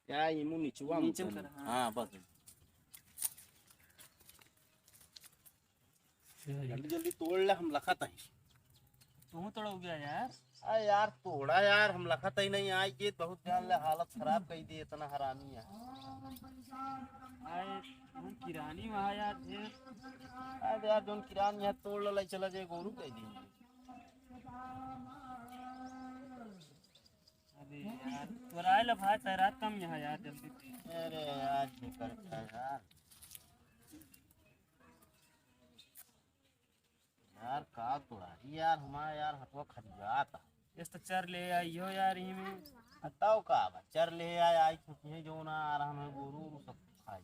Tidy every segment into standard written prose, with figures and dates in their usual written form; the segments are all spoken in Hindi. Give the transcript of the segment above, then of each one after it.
क्या ये मुंह नीचुआ नीचे मुंह कर, हाँ बस जल्दी जल्दी तोड़ ले हम लखत है। तू तोड़ हो गया यार। अरे यार तोड़ा यार हम लखत ही नहीं आई ये बहुत जान ले हालत खराब कर दी इतना हरामी है। आए हम किरानी वहाँ यार थे। अरे यार जोन किरान यहाँ तोड़ लो चला जाए गोरू कह दी। अरे यार तोराए ला भाई सैरात कम यहाँ यार जल्दी। अरे यार ये करता है यार यार का तोड़ा यार हमारा यार हथवा खरिया था। इस तो चर ले आइयो यार यहीं में। हटाओ का चर ले आए आई छुट्टी है जो ना आ रहा है गोरू वोरू सब खाई।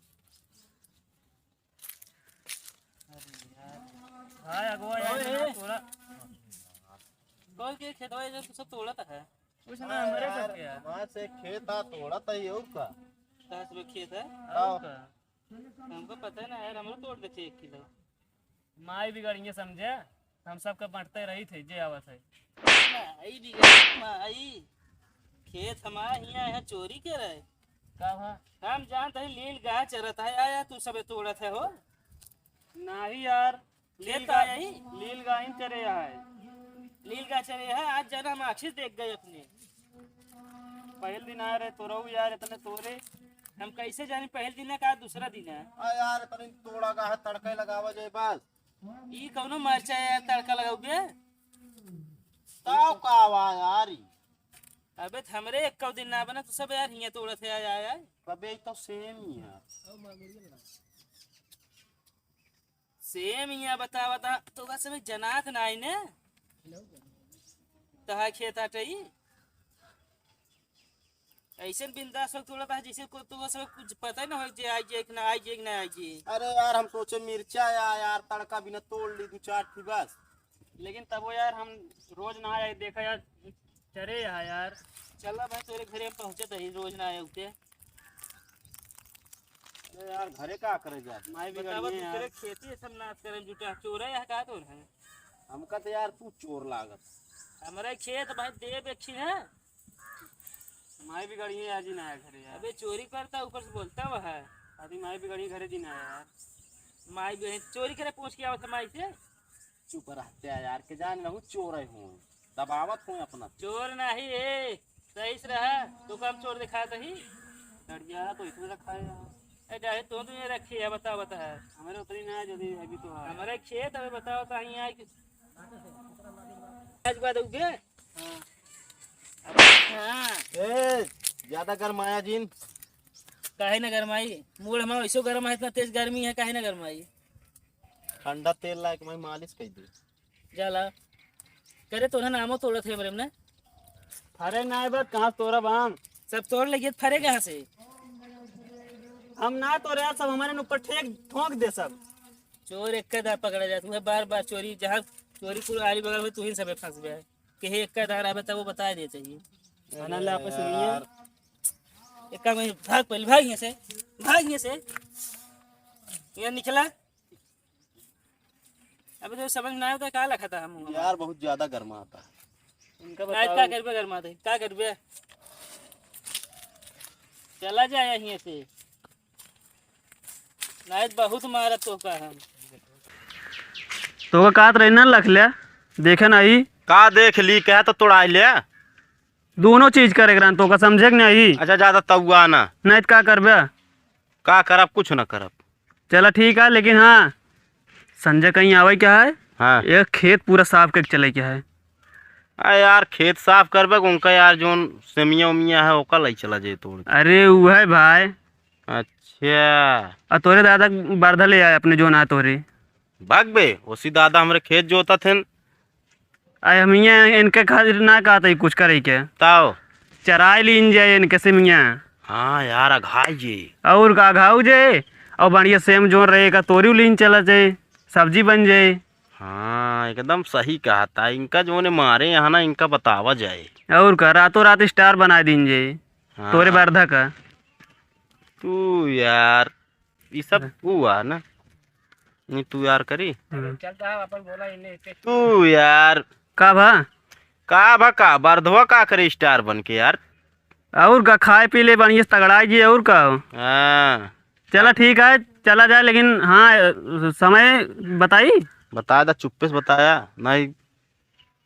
अरे यार भाई अगवा यार तोड़ा कोई के खेतवा जो तू सब तोड़ा था है कुछ ना हमारे सब के यार। वहाँ से खेत आ तोड़ा था ये और का कहाँ से खेत है आओ। का हमको पता है ना यार हमरो तोड़ देते 1 किलो। माई बिगड़िए समझे हम सब का बांटते रही थे जे आवत है। माई बिगड़ माई खेत हमारा यहाँ चोरी कर रहा है का भा हम जानते हैं लील गाय चरत है आया तू सब तोड़त है हो नहीं यार खेत आया ही लील गाय चरे है लील गाय चरे है आज जाना हम आखिर देख गए अपने पहले दिन आ रहे तो रहू यार इतने तोड़े हम कैसे जाने पहले दिन है का दूसरा दिन है। यार तनी तोड़ा का है तड़का लगावा जाए बस ई कौनो मरचा यार तड़का लगाओगे ताव का आवाज यार अबे हमरे एक दिन ना बना तो सब यार हिया तोड़त है आया कबे तो सेम ही है सेम हिया बता बता तो का सब जनात नाई ने तहा खेत हटई ऐसे बिंदास वक्त तोड़ा था जैसे को तो सब कुछ पता ही ना हो जे आई जे कि ना आई जे कि ना आई जे। अरे यार हम सोचे मिर्चा यार तड़का बिना तोड़ ली 2-4 थी बस लेकिन तब वो यार हम रोज ना आए देखा यार चरे यार चला भाई तेरे घरे हम पहुंचे तो ही रोज ना आए उठे। अरे यार घरे का करे जा माई बिगड़िए तेरे खेती सब नाश करे जुटा चोरा है का तो है हमका तो यार तू चोर लागत हमारे खेत भाई दे बेची है माई बिगड़िए आज ही ना आया घरे यार। अबे चोरी करता ऊपर से बोलता हुआ है अभी माई बिगड़ी घरे दिन आया यार माई बिगड़ी चोरी करे पूछ के आवत माई से चुप रहते हैं यार के जान रहूं चोर हूँ दबावत हूँ अपना चोर नहीं है सही से रहा तो काम चोर दिखा दही लड़ गया तो इसमें रखा है डाले तो ये रखी है बता बता है हमारे उतरी ना है जल्दी अभी तो हमारे खेत हमें बताओ तो यहीं आए आज बाद उगे ए ज्यादा गरमाया जिन काहे ना गरमाई मूड हमारा ऐसो गर्म है इतना तेज गर्मी है काहे ना गरमाई ठंडा तेल लायक मैं मालिश कर दी जाला करे तो ना नामो तोड़त है हमने अरे ना बात कहाँ तोड़ा बाम सब तोड़ लेंगे फरे कहाँ से हम ना तो यार सब हमारे ऊपर ठोक दे सब चोर एक दार पकड़ा जाता है बार बार चोरी जहाँ चोरी पूरी आली बगल में तू ही सब फंस गया है कि एक दार आवे तब वो बता देते ही खाना ला आपस सुनिए एक में भाग पहले भाग यहाँ से ये निकला अबे तो समझ ना आता कहाँ लखा था हम यार बहुत ज्यादा गर्मा आता है उनका बताओ क्या करबे गर्मा थे क्या करबे चला जाए यहीं से नाइट बहुत मारा तो का हम तो कात रही ना लख लिया देखे नहीं का देख ली क्या तो तोड़ा लिया दोनों चीज करे ग्रान तो का समझे कि नहीं। अच्छा ज्यादा तउआ ना नहीं तो का करबे का करब कुछ ना करब चला ठीक है लेकिन हाँ संजय कहीं आवे क्या है हाँ एक खेत पूरा साफ करके चले क्या है। अरे यार खेत साफ करबे उनका यार जोन सेमिया उमिया है ओका लई चला जाए तोड़ अरे वो है भाई अच्छा तोरे दादा बारधा ले आए अपने जो ना तोरे भाग बे उसी दादा हमारे खेत जोता थे आए हम इनके खातिर ना कहते कुछ करे के ताओ चराई लीन जाए इनके से मियाँ हाँ यार अघाई जी और का घाव जाए और बढ़िया सेम जोन रहेगा तोरी लीन चला जाए सब्जी बन जाए। हाँ एकदम सही कहा था इनका जो ने मारे यहाँ ना इनका बतावा जाए और का रातों रात स्टार बना दीन जाए हाँ। तोरे बारधा का तू यार ये सब हुआ ना नहीं तू यार करी चलता है वापस बोला इन्हें तू यार का भा का बारधवा का करे स्टार बन के यार और का खाए पी ले बढ़िया से तगड़ा जी और का। हाँ चला ठीक है चला जाए, लेकिन हाँ समय बताई। बताया था, चुप्पे से बताया नहीं,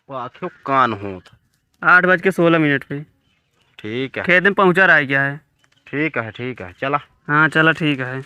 वो आंखें कान हो। 8:16 पे ठीक है, खेत में पहुंचा रहा है क्या है। ठीक है, ठीक है, चला। हाँ चला ठीक है।